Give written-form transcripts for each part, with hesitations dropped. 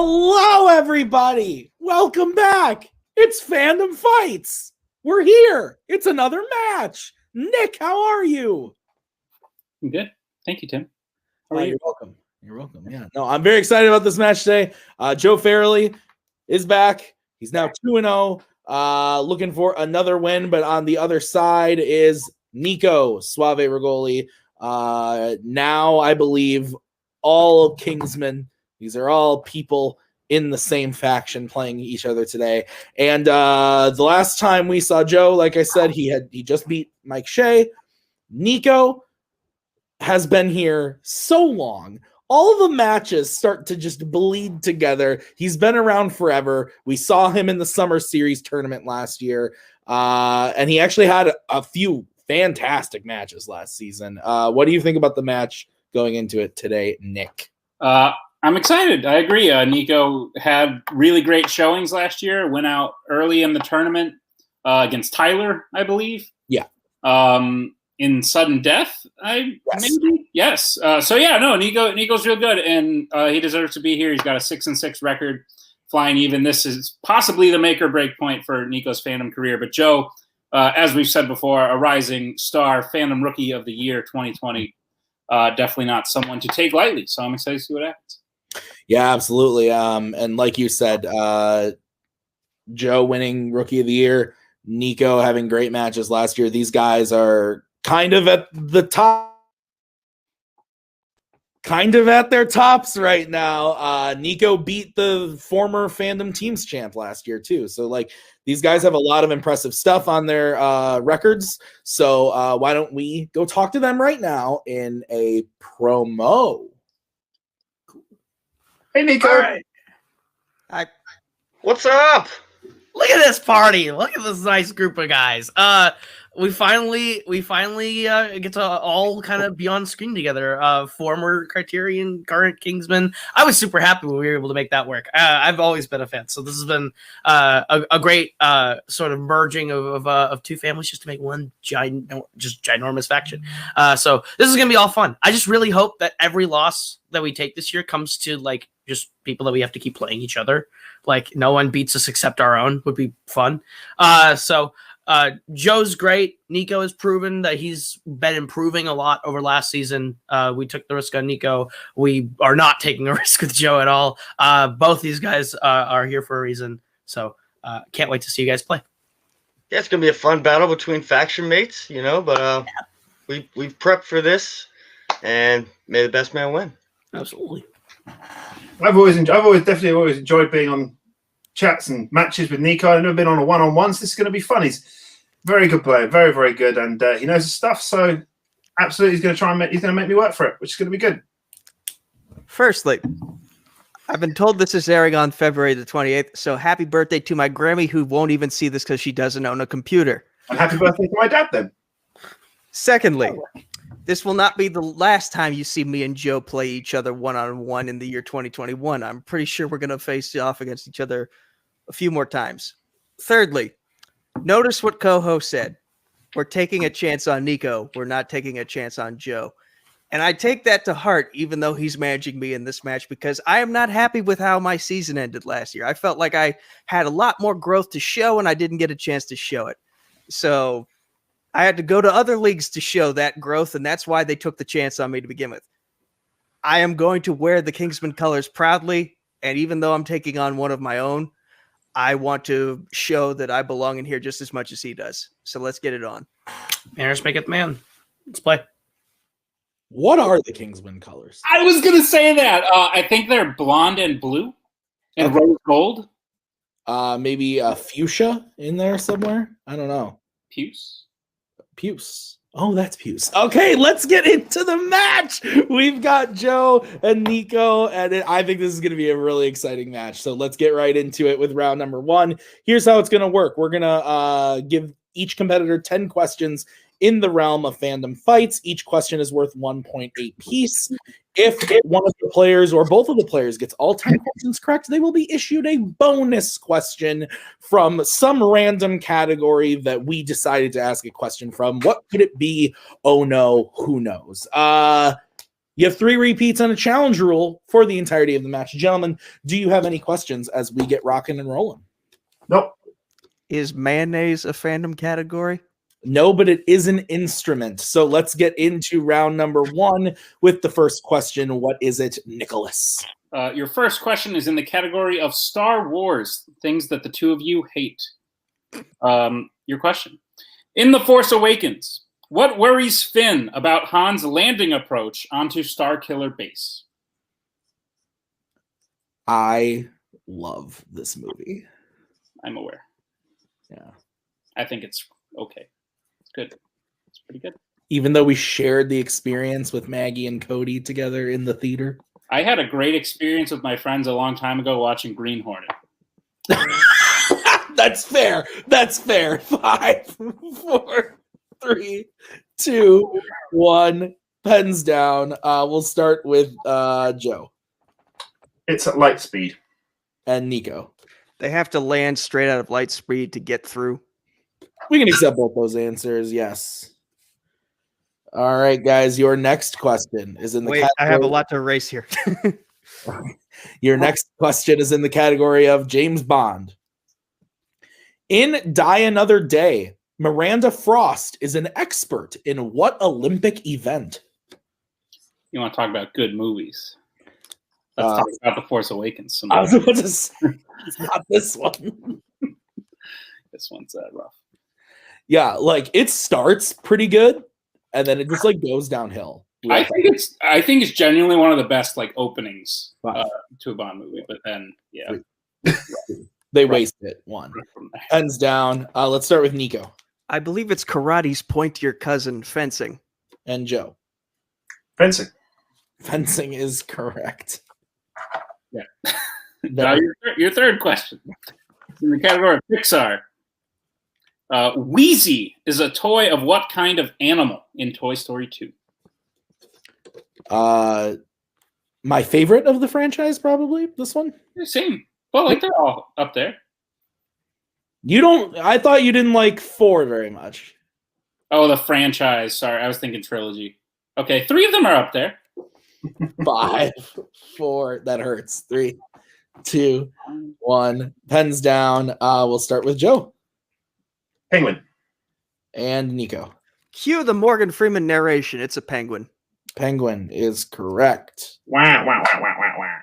Hello, everybody. Welcome back. It's Fandom Fights. We're here. It's another match. Nick, how are you? I'm good. Thank you, Tim. How are you? You're welcome. You're welcome. Yeah. No, I'm very excited about this match today. Joe Farrelly is back. He's now 2-0. Looking for another win, but on the other side is Nico Suave Regoli. Now, I believe all Kingsmen. These are all people in the same faction playing each other today. And the last time we saw Joe, like I said, he just beat Mike Shea. Nico has been here so long. All the matches start to just bleed together. He's been around forever. We saw him in the Summer Series tournament last year. And he actually had a few fantastic matches last season. What do you think about the match going into it today, Nick? I'm excited. I agree. Nico had really great showings last year. Went out early in the tournament against Tyler, I believe. Yeah. In sudden death, Yes. Nico's real good, and he deserves to be here. He's got a 6-6 record, flying even. This is possibly the make or break point for Nico's fandom career. But Joe, as we've said before, a rising star, fandom rookie of the year 2020. Definitely not someone to take lightly. So I'm excited to see what happens. Yeah, absolutely. And like you said, Joe winning Rookie of the Year, Nico having great matches last year. These guys are kind of at the top, kind of at their tops right now. Nico beat the former Fandom Teams champ last year too. So like these guys have a lot of impressive stuff on their records. So why don't we go talk to them right now in a promo? Hey, Nico. All right. Hi. What's up? Look at this party. Look at this nice group of guys. We finally get to all kind of be on screen together. Former Criterion, current Kingsman. I was super happy when we were able to make that work. I've always been a fan, so this has been a great sort of merging of two families just to make one ginormous faction. So this is gonna be all fun. I just really hope that every loss that we take this year comes to like just people that we have to keep playing each other. Like no one beats us except our own would be fun. Joe's great. Nico has proven that he's been improving a lot over last season. We took the risk on Nico. We are not taking a risk with Joe at all. Both these guys are here for a reason. So can't wait to see you guys play. Yeah, it's gonna be a fun battle between faction mates, but we've prepped for this, and may the best man win. Absolutely. I've always definitely enjoyed being on chats and matches with Nico. I've never been on a one-on-one, so this is going to be fun. He's a very good player, very, very good, and he knows his stuff. So, absolutely, he's going to make me work for it, which is going to be good. Firstly, I've been told this is airing on February the 28th, so happy birthday to my Grammy, who won't even see this because she doesn't own a computer. And happy birthday to my dad, then. Secondly, this will not be the last time you see me and Joe play each other one-on-one in the year 2021. I'm pretty sure we're going to face off against each other a few more times. Thirdly, notice what co-host said. We're taking a chance on Nico. We're not taking a chance on Joe. And I take that to heart, even though he's managing me in this match, because I am not happy with how my season ended last year. I felt like I had a lot more growth to show, and I didn't get a chance to show it. So I had to go to other leagues to show that growth, and that's why they took the chance on me to begin with. I am going to wear the Kingsman colors proudly, and even though I'm taking on one of my own, I want to show that I belong in here just as much as he does. So let's get it on. Manners make it man. Let's play. What are the Kingsman colors? I was going to say that. I think they're blonde and blue and rose gold. Maybe a fuchsia in there somewhere. I don't know. Puce. Oh, that's Puce. Okay, let's get into the match. We've got Joe and Nico, and I think this is going to be a really exciting match. So let's get right into it with round number 1. Here's how it's going to work. We're going to give each competitor 10 questions in the realm of fandom fights. Each question is worth 1 point apiece. If one of the players or both of the players gets all 10 questions correct, they will be issued a bonus question from some random category that we decided to ask a question from. What could it be? Oh no, who knows? You have 3 repeats and a challenge rule for the entirety of the match. Gentlemen, do you have any questions as we get rocking and rolling? Nope. Is mayonnaise a fandom category? No, but it is an instrument. So let's get into round number 1 with the first question. What is it, Nicholas? Your first question is in the category of Star Wars, things that the two of you hate. Your question. In The Force Awakens, what worries Finn about Han's landing approach onto Starkiller Base? I love this movie. I'm aware. Yeah. I think it's okay. It's good. It's pretty good. Even though we shared the experience with Maggie and Cody together in the theater. I had a great experience with my friends a long time ago watching Green Hornet. That's fair. That's fair. 5, 4, 3, 2, 1. Pens down. We'll start with Joe It's at light speed. and Nico. They have to land straight out of light speed to get through. We can accept both those answers. Yes. All right, guys. Your next question is in the Wait, I have a lot to erase here. Your next question is in the category of James Bond. In Die Another Day, Miranda Frost is an expert in what Olympic event? You want to talk about good movies? Let's talk about The Force Awakens. I was about to say, it's not this one. This one's rough. Yeah, like it starts pretty good, and then it just like goes downhill. I think it's genuinely one of the best like openings to a Bond movie. But then, yeah, they waste it. One hands down. Let's start with Nico I believe it's karate's point to your cousin fencing. and Joe. Fencing. Fencing is correct. Yeah. Now your third question. In the category of Pixar. Wheezy is a toy of what kind of animal in Toy Story 2? My favorite of the franchise, probably this one. Same. Well, like they're all up there. I thought you didn't like 4 very much. Oh, the franchise. Sorry, I was thinking trilogy. Okay, 3 of them are up there. 5, 4. That hurts. 3, 2, 1. Pens down. We'll start with Joe Penguin. and Nico. Cue the Morgan Freeman narration. It's a penguin. Penguin is correct. Wow, wow, wow, wow, wow, wow.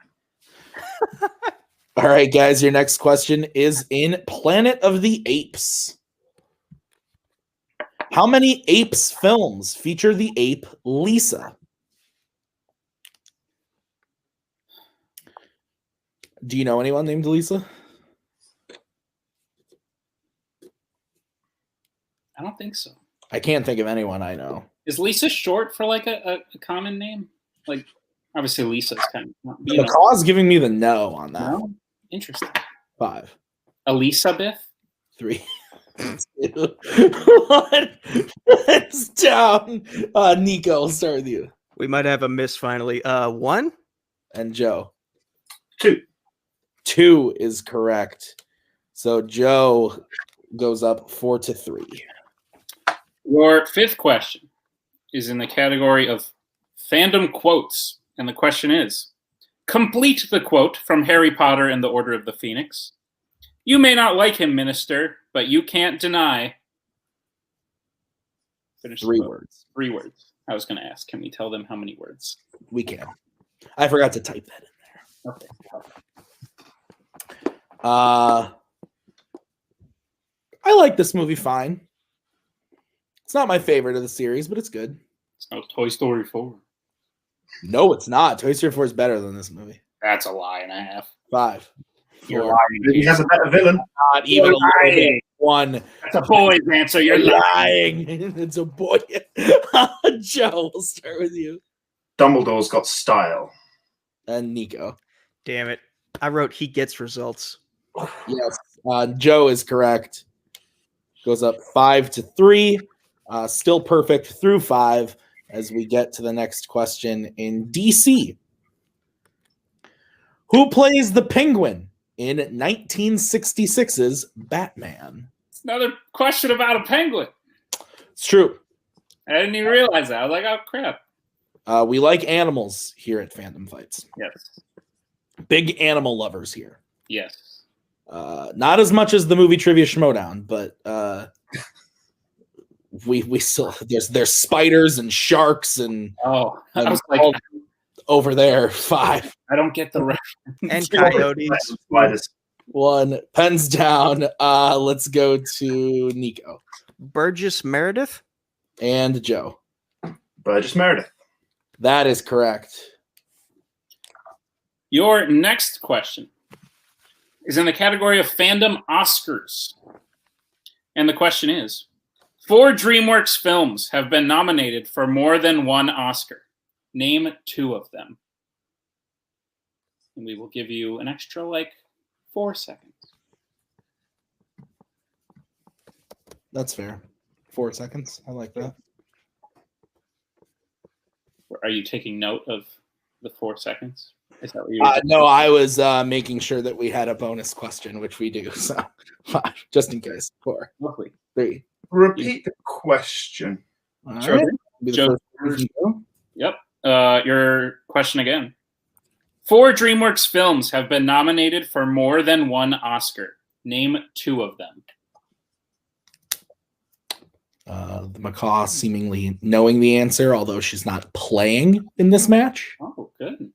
All right, guys. Your next question is in Planet of the Apes. How many Apes films feature the ape Lisa? Do you know anyone named Lisa? I don't think so. I can't think of anyone I know. Is Lisa short for like a common name? Like, obviously Lisa's kind of. The cause giving me the no on that. No? Interesting. 5, Elizabeth? 3, 2, 1. It's down. Nico, I'll start with you. We might have a miss finally. 1? And Joe. 2. 2 is correct. So Joe goes up 4-3. Your fifth question is in the category of fandom quotes. And the question is, complete the quote from Harry Potter and the Order of the Phoenix. You may not like him, minister, but you can't deny. Finish 3 words. 3 words. I was going to ask, can we tell them how many words? We can. I forgot to type that in there. Okay. I like this movie fine. It's not my favorite of the series, but it's good. It's no Toy Story 4. No, it's not. Toy Story 4 is better than this movie. That's a lie and a half. 5, You're 4, lying. He has a better villain. not even a little bit. 1. That's a boy's answer. You're lying. lying. It's a boy. Joe, we'll start with you. Dumbledore's got style. And Nico. Damn it. I wrote he gets results. Yes. Joe is correct. Goes up 5-3. Still perfect through 5 as we get to the next question in DC. Who plays the Penguin in 1966's Batman? It's another question about a penguin. It's true. I didn't even realize that. I was like, oh, crap. We like animals here at Fandom Fights. Yes. Big animal lovers here. Yes. Not as much as the movie Trivia Schmodown, but we still there's spiders and sharks and I was like, over there 5. I don't get the reference. And coyotes. Spiders. 1 pens down. Let's go to Nico Burgess Meredith. and Joe. Burgess Meredith. That is correct. Your next question is in the category of Fandom Oscars. And the question is, 4 DreamWorks films have been nominated for more than 1 Oscar. Name 2 of them. And we will give you an extra, 4 seconds. That's fair. 4 seconds. I like that. Are you taking note of the 4 seconds? Is that what you were No, I was making sure that we had a bonus question, which we do. So 5, just in case. 4, Lovely. 3. Repeat the question. All Sure. right. Be the Joe, first person to go. Yep. Your question again. 4 DreamWorks films have been nominated for more than 1 Oscar. Name 2 of them. The macaw seemingly knowing the answer, although she's not playing in this match. Oh, good.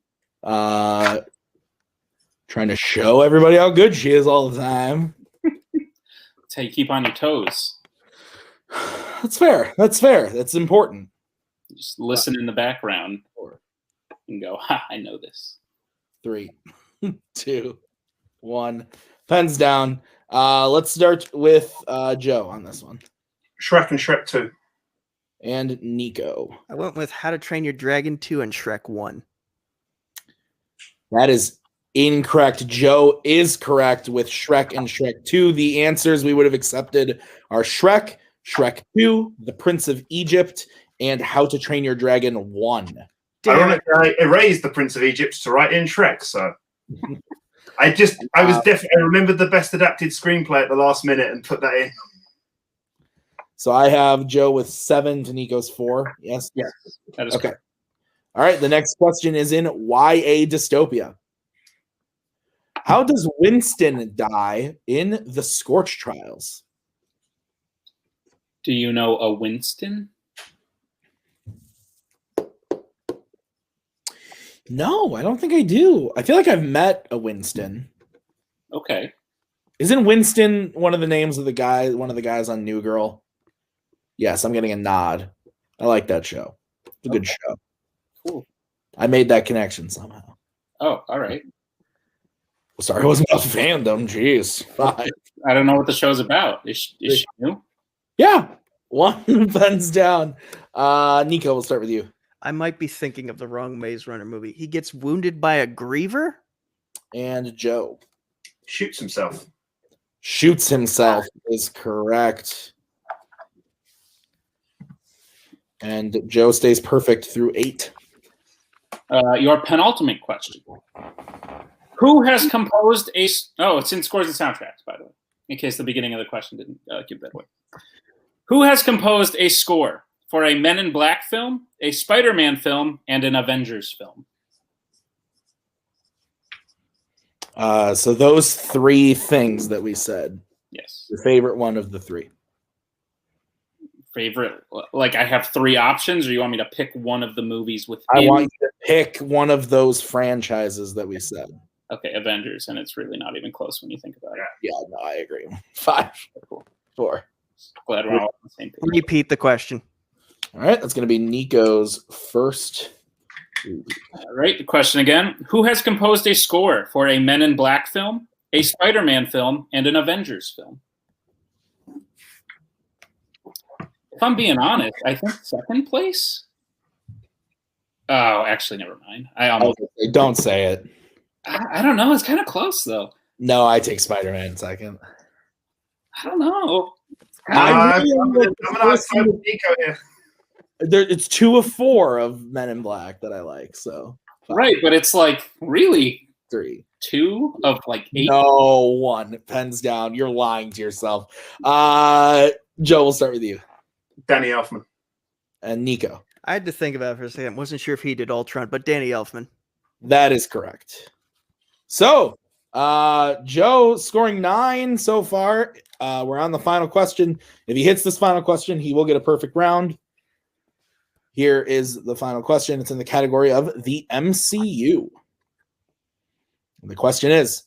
Trying to show everybody how good she is all the time. That's how you keep on your toes. That's fair. That's fair. That's important. Just listen in the background and go, ha, I know this. 3, 2, 1. Pens down. Let's start with Joe on this one. Shrek and Shrek 2. And Nico. I went with How to Train Your Dragon 2 and Shrek 1. That is incorrect. Joe is correct with Shrek and Shrek 2. The answers we would have accepted are Shrek, Shrek 2, The Prince of Egypt, and How to Train Your Dragon 1. Ironically, I erased The Prince of Egypt to write in Shrek, so I remembered the best adapted screenplay at the last minute and put that in. So I have Joe with 7 to Nico's 4. Yes? Yes. That is Okay. correct. All right. The next question is in YA dystopia. How does Winston die in the Scorch Trials? Do you know a Winston? No, I don't think I do. I feel like I've met a Winston. Okay. Isn't Winston one of the names of the guy, one of the guys on New Girl? Yes, I'm getting a nod. I like that show. It's a good show. Cool. I made that connection somehow. Oh, all right. Sorry, it wasn't about Fandom. Jeez. 5. I don't know what the show's about. Is she new? Yeah. 1 pens down. Nico, we'll start with you. I might be thinking of the wrong Maze Runner movie. He gets wounded by a griever? And Joe. Shoots himself. Shoots himself is correct. And Joe stays perfect through 8. Your penultimate question. Who has composed a... Oh, it's in scores and soundtracks, by the way, in case the beginning of the question didn't give that away. Who has composed a score for a Men in Black film, a Spider-Man film, and an Avengers film? So those 3 things that we said. Yes. Your favorite one of the 3. Favorite? Like, I have 3 options, or you want me to pick one of the movies within? I want you to pick one of those franchises that we said. Okay, Avengers, and it's really not even close when you think about it. Yeah, no, I agree. 5. Cool. 4. Glad we're all on the same page. Repeat the question. All right, that's going to be Nico's first. All right, the question again. Who has composed a score for a Men in Black film, a Spider-Man film, and an Avengers film? If I'm being honest, I think second place. Oh, actually, never mind. Don't say it. I don't know. It's kind of close, though. No, I take Spider-Man second. I don't know. I'm going to side with Nico here. It's 2 of 4 of Men in Black that I like. So 5. Right, but it's like really 3. 2 of like 8. No, 1. Pens down. You're lying to yourself. Joe, we'll start with you. Danny Elfman. and Nico. I had to think about it for a second. Wasn't sure if he did Ultron, but Danny Elfman. That is correct. So, Joe scoring 9 so far. We're on the final question. If he hits this final question, he will get a perfect round. Here is the final question. It's in the category of the MCU. The question is,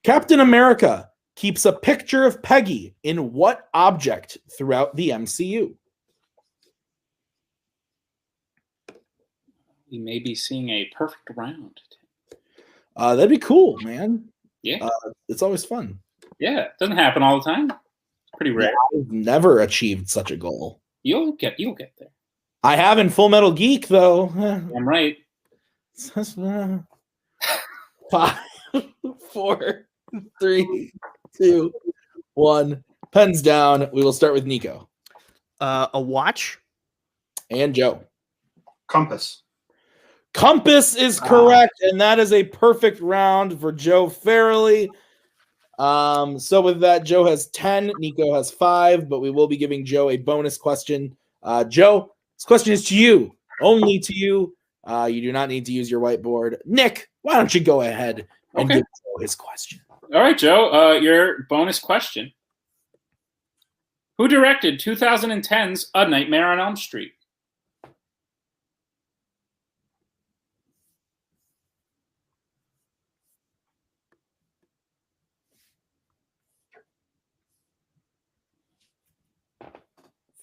Captain America keeps a picture of Peggy in what object throughout the MCU? We may be seeing a perfect round. That'd be cool, man. Yeah. It's always fun. Yeah, it doesn't happen all the time. It's pretty rare. I've never achieved such a goal. You'll get there. I have in Full Metal Geek, though. I'm right. 5, 4, 3, 2, 1. Pens down. We will start with Nico. A watch? And Joe. Compass. Compass is correct, and that is a perfect round for Joe Farrelly. So with that, Joe has 10, Nico has 5, but we will be giving Joe a bonus question. Joe, this question is to you, only to you. You do not need to use your whiteboard. Nick, why don't you go ahead and give Joe his question? All right, Joe, your bonus question. Who directed 2010's A Nightmare on Elm Street?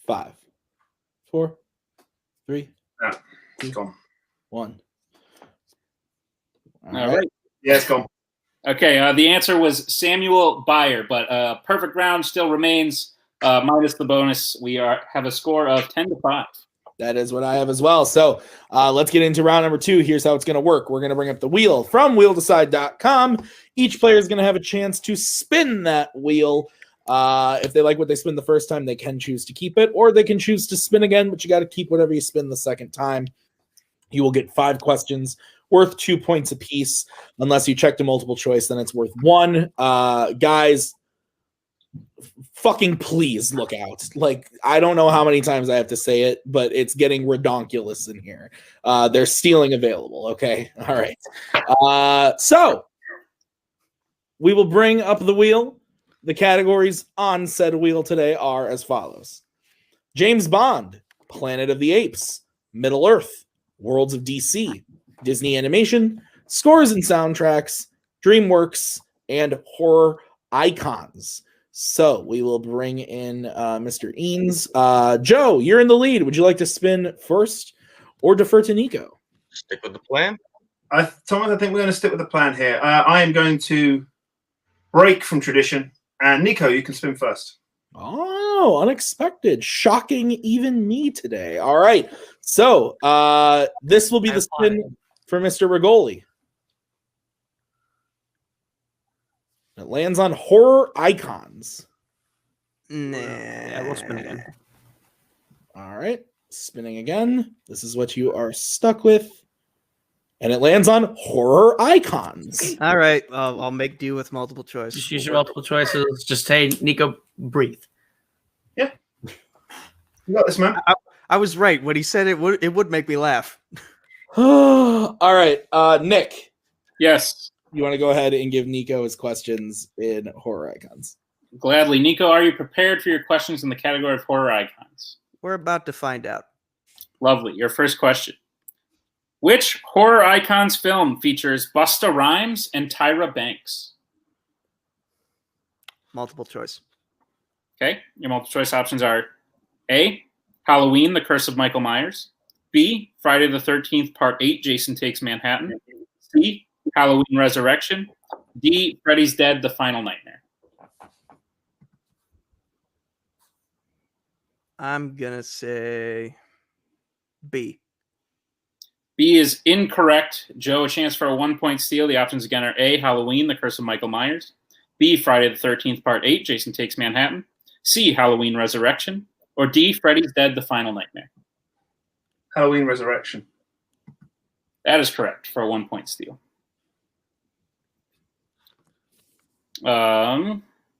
Five, 4, 3, Yeah, it's gone. 1. All right. Yeah, it's gone. Okay, the answer was Samuel Bayer, but perfect round still remains minus the bonus. We have a score of 10-5. That is what I have as well. So let's get into round number 2. Here's how it's going to work. We're going to bring up the wheel from wheeldecide.com. Each player is going to have a chance to spin that wheel. If they like what they spin the first time, they can choose to keep it, or they can choose to spin again, but you got to keep whatever you spin the second time. You will get 5 questions worth 2 points apiece. Unless you check the multiple choice, then it's worth 1. Guys, fucking please look out. Like, I don't know how many times I have to say it, but it's getting redonkulous in here. There's stealing available, okay? All right. So we will bring up the wheel. The categories on said wheel today are as follows: James Bond, Planet of the Apes, Middle Earth, Worlds of DC, Disney Animation, Scores and Soundtracks, DreamWorks, and Horror Icons. So we will bring in Mr. Eanes. Joe, you're in the lead. Would you like to spin first or defer to Nico? Stick with the plan. Thomas, I think we're going to stick with the plan here. I am going to break from tradition. And Nico, you can spin first. Oh, unexpected. Shocking even me today. All right. So this will be the spin for Mr. Regoli. It lands on Horror Icons. Nah. Yeah, we'll spin again. All right. Spinning again. This is what you are stuck with. And it lands on Horror Icons. All right. I'll make do with multiple choice. Just use your multiple choices. Just say, Nico, breathe. Yeah. You got this, man. I was right. When he said it would make me laugh. All right. Nick. Yes. You want to go ahead and give Nico his questions in Horror Icons? Gladly. Nico, are you prepared for your questions in the category of Horror Icons? We're about to find out. Lovely. Your first question. Which Horror Icons film features Busta Rhymes and Tyra Banks? Multiple choice. Okay. Your multiple choice options are A, Halloween, The Curse of Michael Myers. B, Friday the 13th, Part 8, Jason Takes Manhattan. C, Halloween Resurrection. D, Freddy's Dead, The Final Nightmare. I'm going to say B. B is incorrect. Joe, a chance for a 1-point steal. The options again are A, Halloween, The Curse of Michael Myers. B, Friday the 13th, Part 8, Jason Takes Manhattan. C, Halloween Resurrection. Or D, Freddy's Dead, The Final Nightmare. Halloween Resurrection. That is correct for a 1-point steal.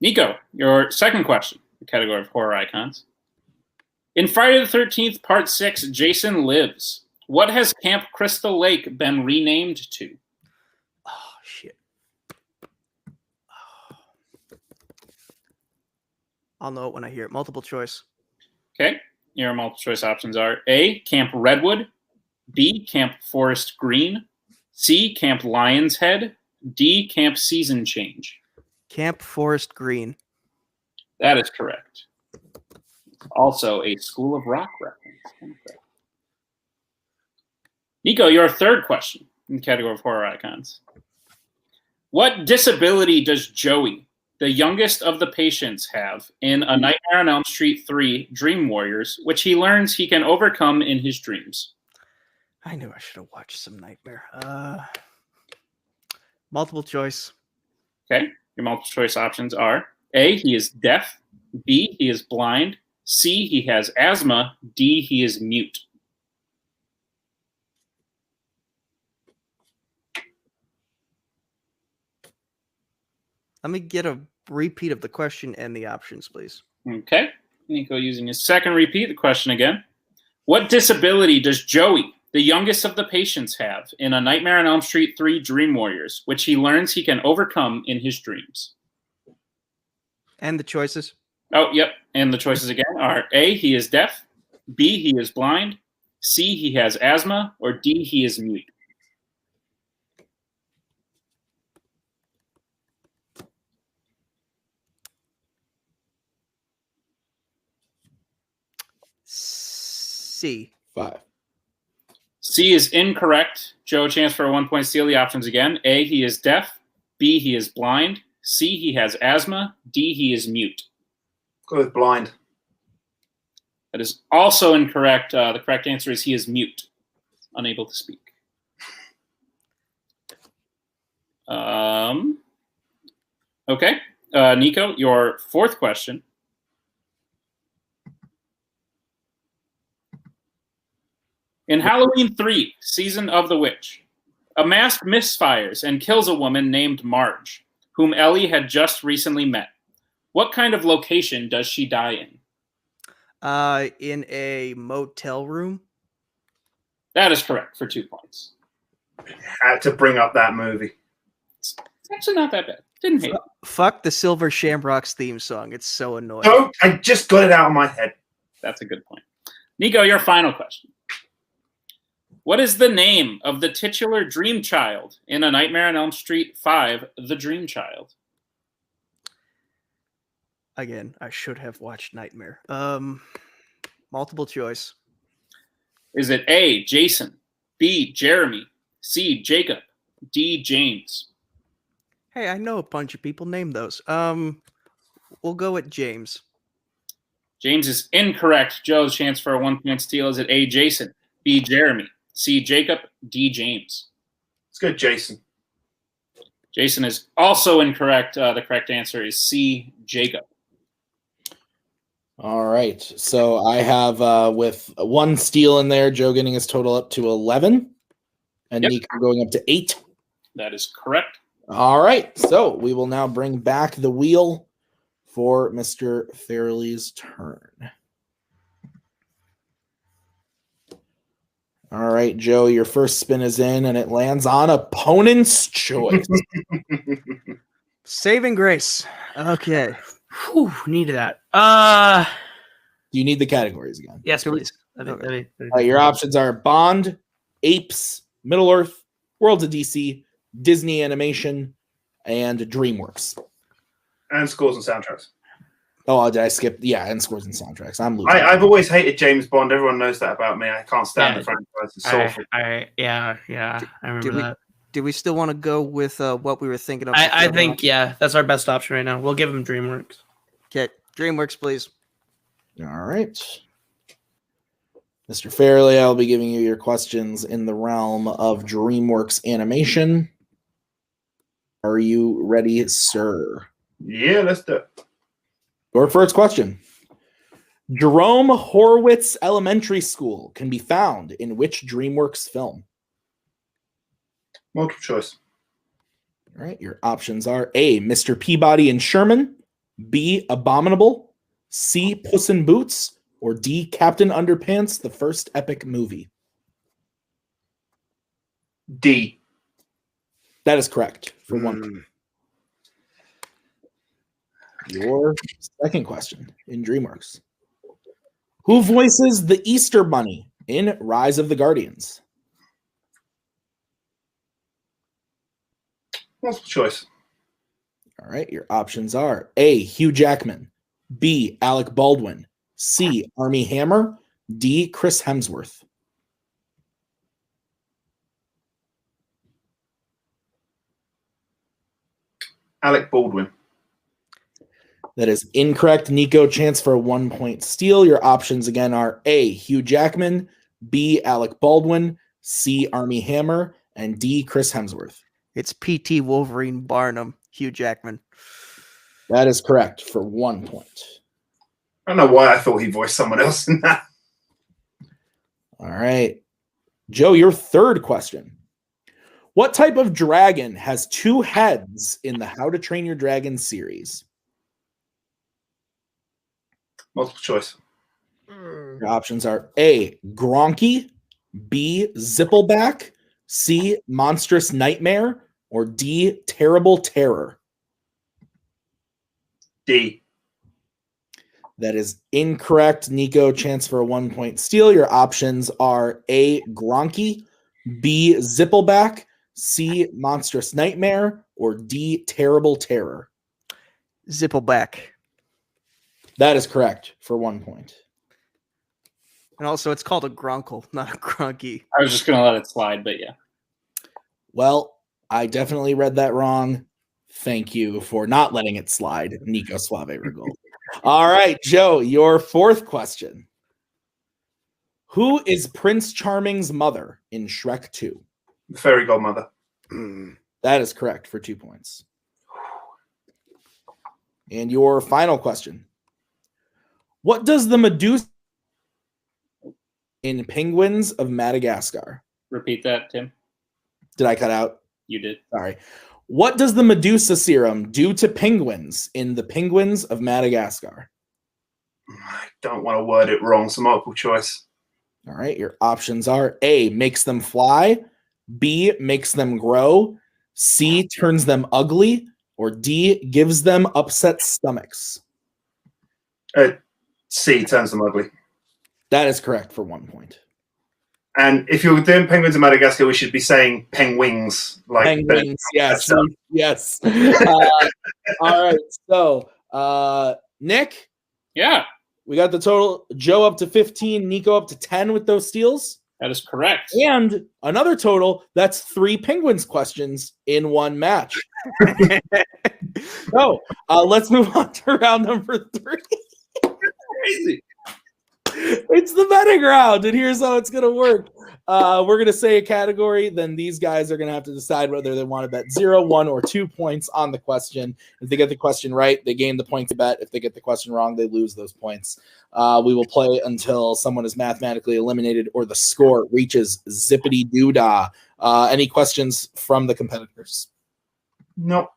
Nico, your second question, the category of Horror Icons. In Friday the 13th, Part 6, Jason Lives. What has Camp Crystal Lake been renamed to? Oh, shit. I'll know it when I hear it. Multiple choice. Okay. Your multiple choice options are A, Camp Redwood, B, Camp Forest Green, C, Camp Lion's Head, D, Camp Season Change. Camp Forest Green. That is correct. Also a School of Rock reference. Nico, your third question in the category of horror icons. What disability does Joey, the youngest of the patients, have in A Nightmare on Elm Street 3 Dream Warriors, which he learns he can overcome in his dreams? I knew I should have watched some Nightmare. Multiple choice. Okay. Your multiple choice options are A, he is deaf, B, he is blind, C, he has asthma, D, he is mute. Let me get a repeat of the question and the options, please. Okay. Nico using his second repeat the question again. What disability does Joey, the youngest of the patients, have in A Nightmare on Elm Street 3 Dream Warriors, which he learns he can overcome in his dreams? And the choices? Oh, yep. And the choices again are A, he is deaf, B, he is blind, C, he has asthma, or D, he is mute. C. 5. C is incorrect. Joe, chance for a 1-point steal. The options again. A, he is deaf. B, he is blind. C, he has asthma. D, he is mute. Go with blind. That is also incorrect. The correct answer is he is mute, unable to speak. Okay. Nico, your fourth question. In Halloween 3, Season of the Witch, a mask misfires and kills a woman named Marge, whom Ellie had just recently met. What kind of location does she die in? In a motel room. That is correct for 2 points. Had to bring up that movie. It's actually not that bad. Didn't hate it. Fuck the Silver Shamrocks theme song. It's so annoying. Oh, I just got it out of my head. That's a good point. Nico, your final question. What is the name of the titular dream child in A Nightmare on Elm Street 5, The Dream Child? Again, I should have watched Nightmare. Multiple choice. Is it A, Jason, B, Jeremy, C, Jacob, D, James? Hey, I know a bunch of people named those. We'll go with James. James is incorrect. Joe's chance for a 1-point steal. Is it A, Jason, B, Jeremy, C, Jacob, D, James? Let's go, Jason. Jason is also incorrect. The correct answer is C, Jacob. All right. So I have with 1 steal in there, Joe getting his total up to 11, and Yep. Nico going up to 8. That is correct. All right. So we will now bring back the wheel for Mr. Farrelly's turn. All right, Joe, your first spin is in, and it lands on opponent's choice. Saving grace. Okay. Whew, needed that. Do you need the categories again? Yes, please. Your options are Bond, Apes, Middle Earth, Worlds of DC, Disney Animation, and DreamWorks. And scores and soundtracks. Oh, did I skip? Yeah, and scores and soundtracks. I'm losing. I've always hated James Bond. Everyone knows that about me. I can't stand the franchise. It's awful. Yeah, I remember that. Do we still want to go with what we were thinking of? I think, yeah, that's our best option right now. We'll give him DreamWorks. Okay, DreamWorks, please. All right. Mr. Farrelly, I'll be giving you your questions in the realm of DreamWorks animation. Are you ready, sir? Yeah, let's do it. Your first question. Jerome Horowitz Elementary School can be found in which DreamWorks film? Multiple choice. All right, your options are A, Mr. Peabody and Sherman, B, Abominable, C, Puss in Boots, or D. Captain Underpants, the first epic movie? D. That is correct for 1 point. Your second question in DreamWorks. Who voices the Easter Bunny in Rise of the Guardians? Multiple choice. All right, your options are A. Hugh Jackman, B. Alec Baldwin, C. Armie Hammer, D. Chris Hemsworth. Alec Baldwin. That is incorrect. Nico, chance for a 1 point steal. Your options again are A. Hugh Jackman, B. Alec Baldwin, C. Armie Hammer, and D. Chris Hemsworth. It's PT Wolverine Barnum, Hugh Jackman. That is correct for 1 point. I don't know why I thought he voiced someone else in that. All right. Joe, your third question. What type of dragon has 2 heads in the How to Train Your Dragon series? Multiple choice. Your options are A. Gronky, B. Zippleback, C. Monstrous Nightmare, or D. Terrible Terror. D. That is incorrect. Nico, chance for a 1 point steal. Your options are A. Gronky, B. Zippleback, C. Monstrous Nightmare, or D. Terrible Terror. Zippleback. That is correct for 1 point. And also, it's called a Gronkle, not a Gronky. I was just going to let it slide, but yeah. Well, I definitely read that wrong. Thank you for not letting it slide, Nico Suave Regoli. All right, Joe, your fourth question. Who is Prince Charming's mother in Shrek 2? The fairy godmother. That is correct for 2 points. And your final question. What does the Medusa in Penguins of Madagascar? Repeat that, Tim. Did I cut out? You did. Sorry. What does the Medusa serum do to penguins in the Penguins of Madagascar? I don't want to word it wrong, so multiple choice. All right, your options are A, makes them fly, B, makes them grow, C, turns them ugly, or D, gives them upset stomachs. C, turns them ugly. That is correct for 1 point. And if you're doing Penguins of Madagascar, we should be saying penguins. Like Penguins, yes. Yes. All right, so Nick? Yeah, We got the total. Joe up to 15, Nico up to 10 with those steals. that is correct. And another total, that's 3 Penguins questions in one match. So let's move on to round number 3. crazy. It's the betting round, and here's how it's going to work. We're going to say a category, then these guys are going to have to decide whether they want to bet 0, 1, or 2 points on the question. If they get the question right, they gain the point to bet. If they get the question wrong, they lose those points. We will play until someone is mathematically eliminated or the score reaches zippity-doo-dah. Any questions from the competitors? No.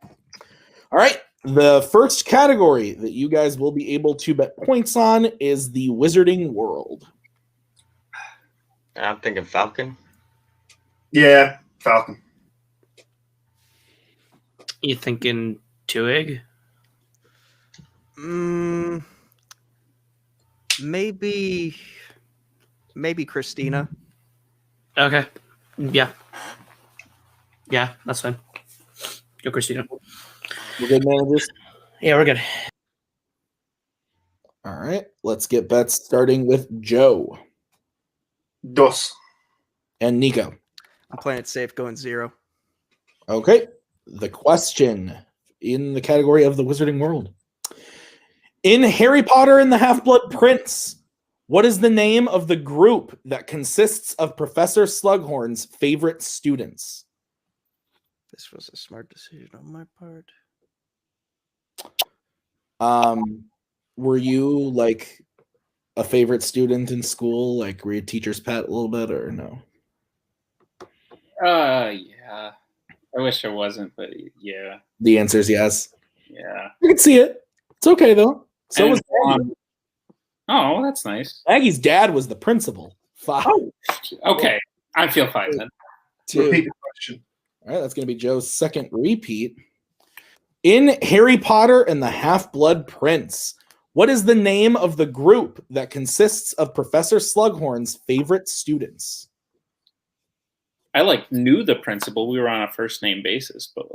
All right. The first category that you guys will be able to bet points on is the Wizarding World. I'm thinking Falcon. Yeah, Falcon. You thinking Tuig? Maybe Christina. Okay. Yeah. Yeah, that's fine. Go Christina. You good, managers? Yeah, we're good. All right. Let's get bets starting with Joe Dos. and Nico. I'm playing it safe, going 0. Okay. The question in the category of the Wizarding World. In Harry Potter and the Half-Blood Prince, what is the name of the group that consists of Professor Slughorn's favorite students? This was a smart decision on my part. Were you like a favorite student in school? Like, were you a teacher's pet a little bit, or no? Yeah. I wish I wasn't, but yeah. The answer is yes. Yeah. I can see it. It's okay though. So And was Ron. Oh, that's nice. Maggie's dad was the principal. 5. Okay, I feel fine then. 2. Repeat the question. All right, that's going to be Joe's second repeat. In Harry Potter and the Half-Blood Prince, what is the name of the group that consists of Professor Slughorn's favorite students? I knew the principal. We were on a first name basis, but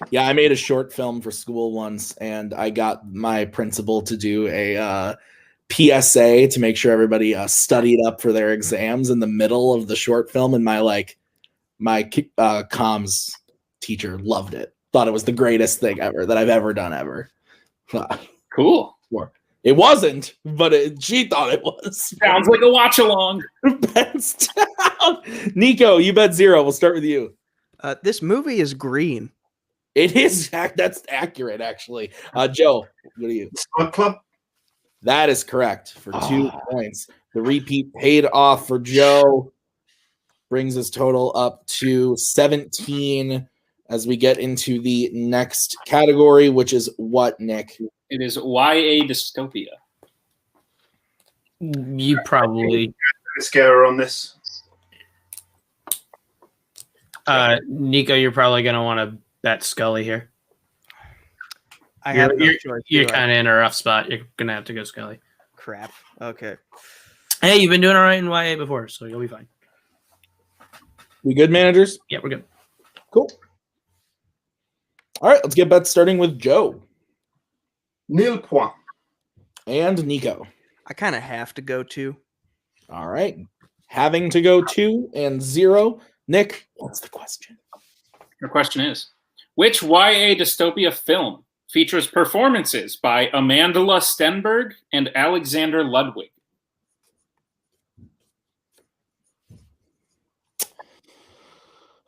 Yeah, I made a short film for school once, and I got my principal to do a PSA to make sure everybody studied up for their exams in the middle of the short film, and my comms teacher loved it. Thought it was the greatest thing ever that I've ever done ever. cool. It wasn't, but she thought it was. Sounds like a watch along. Bets down. Nico, you bet 0. We'll start with you. This movie is green. It is. That's accurate, actually. Joe, what are you? Squad Club. That is correct for 2 points. The repeat paid off for Joe. Brings his total up to 17 as we get into the next category, which is what, Nick? It is YA dystopia. You probably, Scare on this. Nico, you're probably going to want to bet Scully here. I have no choice. You're do I? kind of in a rough spot. You're going to have to go Scully. Crap. Okay. Hey, you've been doing all right in YA before, so you'll be fine. We good, managers? Yeah, we're good. Cool. All right, let's get bets starting with Joe Nil point. and Nico. I kind of have to go 2. All right. Having to go 2 and 0. Nick, what's the question? Your question is, which YA dystopia film features performances by Amandla Stenberg and Alexander Ludwig?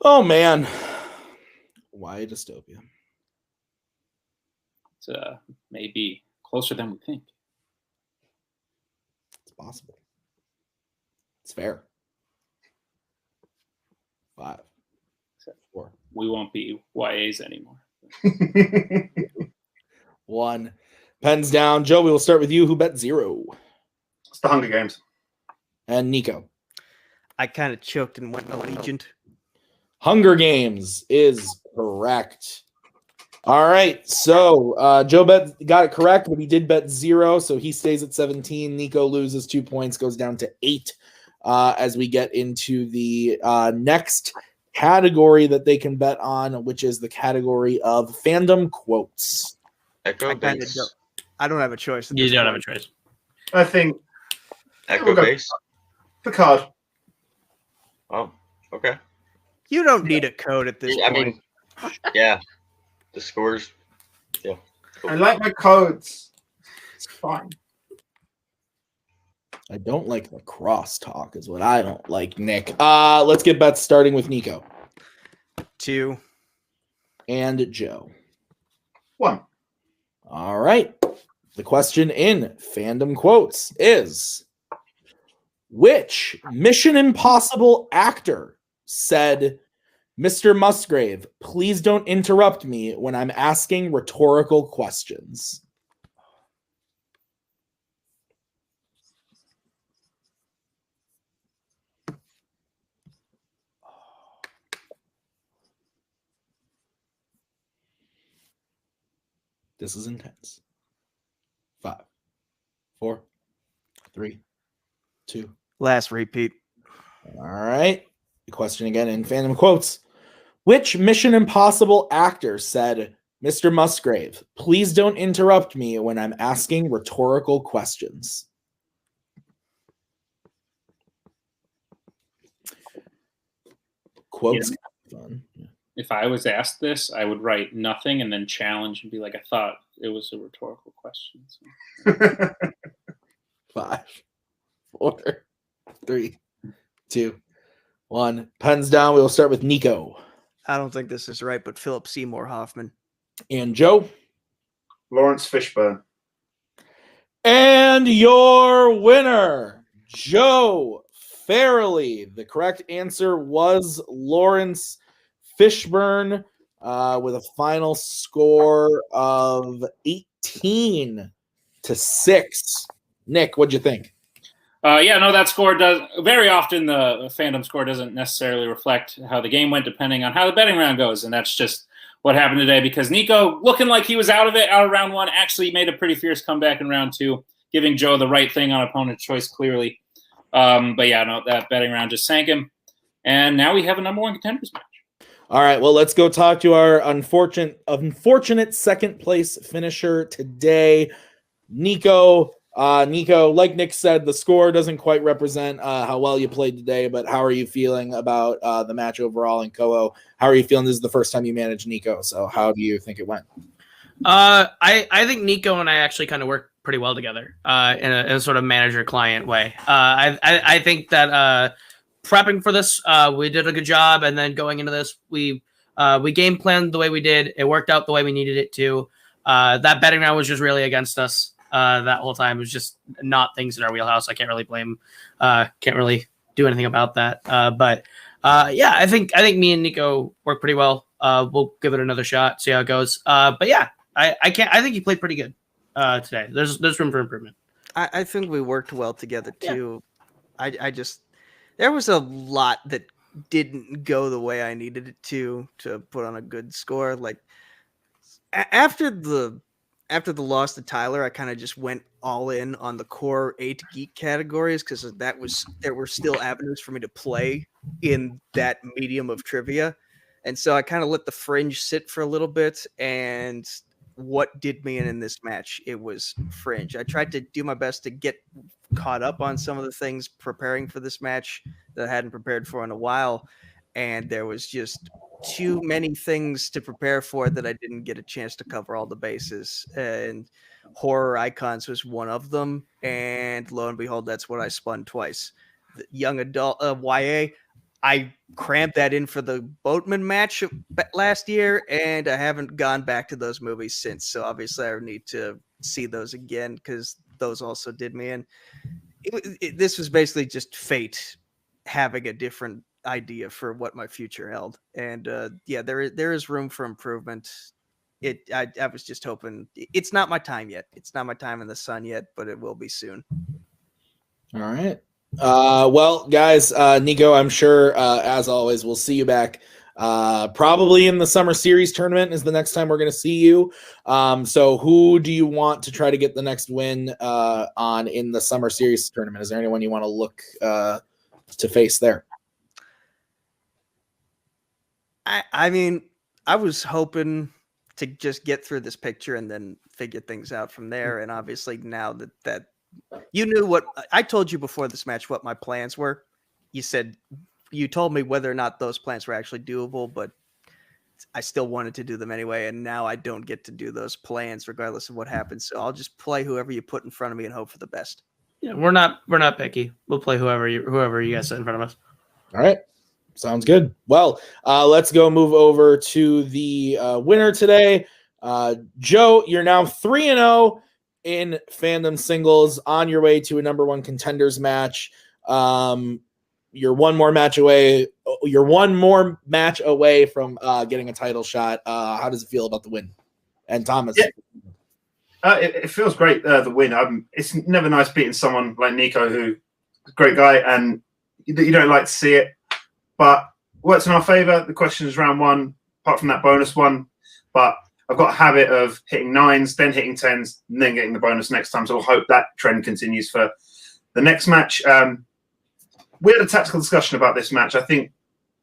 Oh, man. Why dystopia? It's maybe closer than we think. It's possible. It's fair. 5, 4, We won't be YAs anymore. 1. Pens down. Joe, we will start with you. Who bet 0? It's the Hunger Games. And Nico. I kind of choked and went Allegiant. Hunger Games is correct. All right. So Joe got it correct, but he did bet 0. So he stays at 17. Nico loses 2 points, goes down to 8 as we get into the next category that they can bet on, which is the category of fandom quotes. Echo base. I don't have a choice. You don't have a choice. I think Echo base. Picard. Oh, okay. You don't need a code at this I point. mean, yeah. The scores. Yeah. Cool. I like my codes. It's fine. I don't like the crosstalk is what I don't like, Nick. Let's get bets starting with Nico 2. and Joe. 1. All right. The question in fandom quotes is, which Mission Impossible actor said, "Mr. Musgrave, please don't interrupt me when I'm asking rhetorical questions"? This is intense. 5, 4, 3, 2. Last repeat. All right. The question again in fandom quotes. Which Mission Impossible actor said, "Mr. Musgrave, please don't interrupt me when I'm asking rhetorical questions"? Quotes. Yeah. Fun. If I was asked this, I would write nothing and then challenge and be like, I thought it was a rhetorical question. So. 5, 4, 3, 2, 1. Pens down. We will start with Nico I don't think this is right, but Philip Seymour Hoffman. and Joe. Lawrence Fishburne. And your winner, Joe Farrelly. The correct answer was Lawrence Fishburne with a final score of 18 8-6. Nick, what'd you think? That score does very often the fandom score doesn't necessarily reflect how the game went, depending on how the betting round goes, and that's just what happened today. Because Nico, looking like he was out of round one, actually made a pretty fierce comeback in round two, giving Joe the right thing on opponent's choice clearly. That betting round just sank him, and now we have a number one contenders match. All right, well, let's go talk to our unfortunate second place finisher today, Nico. Nico, like Nick said, the score doesn't quite represent how well you played today, but how are you feeling about the match overall in Koho? How are you feeling? This is the first time you managed Nico, so how do you think it went? I think Nico and I actually kind of worked pretty well together in a sort of manager-client way. I think that prepping for this, we did a good job, and then going into this, we game planned the way we did. It worked out the way we needed it to. That betting round was just really against us. That whole time. It was just not things in our wheelhouse. I can't really blame, can't really do anything about that. I think me and Nico work pretty well. We'll give it another shot, see how it goes. I think you played pretty good today. There's room for improvement. I think we worked well together too. Yeah. There was a lot that didn't go the way I needed it to put on a good score. Like after the loss to Tyler, I kind of just went all in on the core 8 geek categories because there were still avenues for me to play in that medium of trivia. And so I kind of let the fringe sit for a little bit. And what did me in this match? It was fringe. I tried to do my best to get caught up on some of the things preparing for this match that I hadn't prepared for in a while. And there was just too many things to prepare for that I didn't get a chance to cover all the bases. And horror icons was one of them. And lo and behold, that's what I spun twice. The young adult YA, I cramped that in for the Boatman match last year, and I haven't gone back to those movies since. So obviously I need to see those again because those also did me in. This was basically just fate having a different idea for what my future held. And there is room for improvement. I was just hoping it's not my time yet. It's not my time in the sun yet, but it will be soon. All right. Well, guys, Nico, I'm sure, as always, we'll see you back probably in the Summer Series tournament is the next time we're going to see you. So who do you want to try to get the next win on in the Summer Series tournament? Is there anyone you want to look to face there? I mean, I was hoping to just get through this picture and then figure things out from there. And obviously now that you knew what I told you before this match, what my plans were. You told me whether or not those plans were actually doable, but I still wanted to do them anyway. And now I don't get to do those plans regardless of what happens. So I'll just play whoever you put in front of me and hope for the best. Yeah, we're not picky. We'll play whoever you guys set in front of us. All right. Sounds good. Well, let's go move over to the winner today. Joe, you're now 3-0 in Fandom singles, on your way to a number one contenders match. You're one more match away. You're one more match away from getting a title shot. How does it feel about the win? And Thomas, it feels great. The win. It's never nice beating someone like Nico, who's a great guy, and you don't like to see it. But works in our favor. The question is round one, apart from that bonus one. But I've got a habit of hitting 9s, then hitting 10s, and then getting the bonus next time. So I'll hope that trend continues for the next match. We had a tactical discussion about this match. I think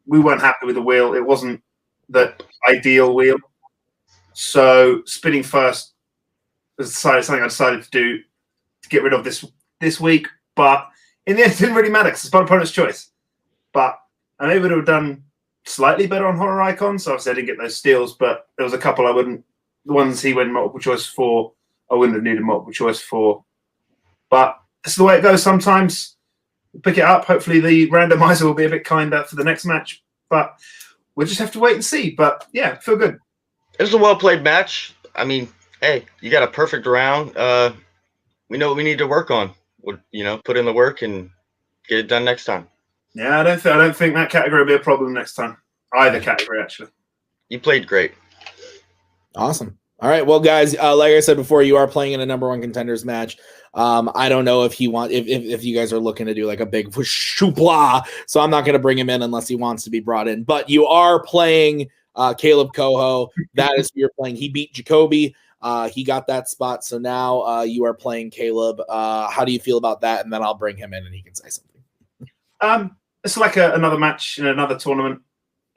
we weren't happy with the wheel. It wasn't the ideal wheel. So spinning first was something I decided to do to get rid of this week. But in the end, it didn't really matter because it's my opponent's choice. But I'm able to have done slightly better on horror icons. So obviously I didn't get those steals, but there was a couple I wouldn't. The ones he went multiple choice for, I wouldn't have needed multiple choice for. But this is the way it goes sometimes. We'll pick it up. Hopefully the randomizer will be a bit kinder for the next match. But we'll just have to wait and see. But yeah, feel good. It was a well-played match. I mean, hey, you got a perfect round. We know what we need to work on. Put in the work and get it done next time. Yeah, I don't think that category will be a problem next time. Either category, actually. You played great. Awesome. All right, well, guys, like I said before, you are playing in a number one contenders match. I don't know if if you guys are looking to do like a big shoopla, so I'm not going to bring him in unless he wants to be brought in. But you are playing Caleb Coho. That is who you're playing. He beat Jacoby. He got that spot, so now you are playing Caleb. How do you feel about that? And then I'll bring him in, and he can say something. It's like another match in another tournament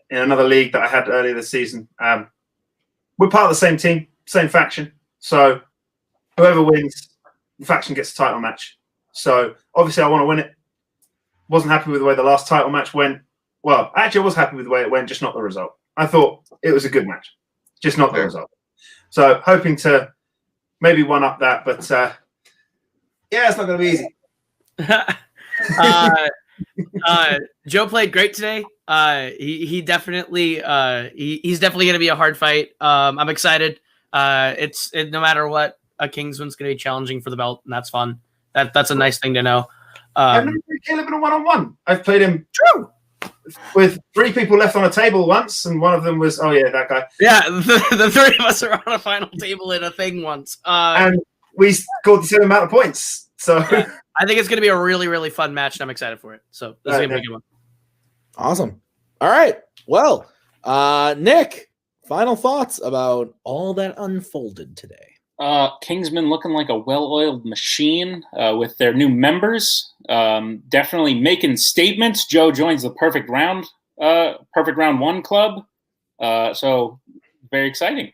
in another league that I had earlier this season. We're part of the same team, same faction. So whoever wins, the faction gets a title match. So obviously I want to win it. Wasn't happy with the way the last title match went. Well, actually I was happy with the way it went, just not the result. I thought it was a good match, just not the result. So hoping to maybe one up that, but yeah, it's not going to be easy. Joe played great today. He definitely he's definitely going to be a hard fight. I'm excited. No matter what, a Kingsman's going to be challenging for the belt, and that's fun. That's a nice thing to know. I've never played Caleb in a one-on-one. I've played him with 3 people left on a table once, and one of them was that guy. Yeah, the 3 of us are on a final table in a thing once, and we scored the same amount of points. So yeah, I think it's going to be a really, really fun match, and I'm excited for it. So this is going to be a good one. Awesome. All right. Well, Nick, final thoughts about all that unfolded today. Kingsman looking like a well-oiled machine with their new members. Definitely making statements. Joe joins the Perfect Round 1 club. So very exciting.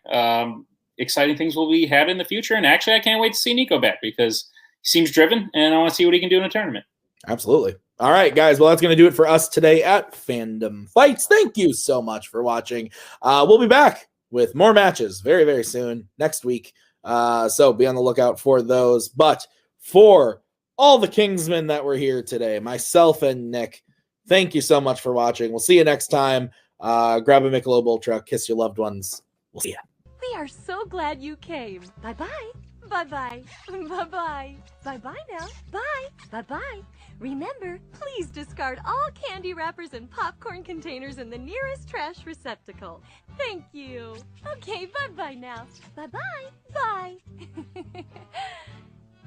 Exciting things will be had in the future. And actually, I can't wait to see Nico back because he seems driven, and I want to see what he can do in a tournament. Absolutely. All right, guys. Well, that's going to do it for us today at Fandom Fights. Thank you so much for watching. We'll be back with more matches very, very soon next week. So be on the lookout for those. But for all the Kingsmen that were here today, myself and Nick, thank you so much for watching. We'll see you next time. Grab a Michelob Ultra, kiss your loved ones. We'll see ya. We are so glad you came. Bye-bye. Bye-bye. Bye-bye. Bye-bye now. Bye. Bye-bye. Remember, please discard all candy wrappers and popcorn containers in the nearest trash receptacle. Thank you. Okay, bye-bye now. Bye-bye. Bye.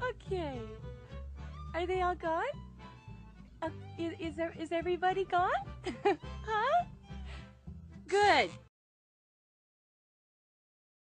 Okay. Are they all gone? Is everybody gone? Huh? Good.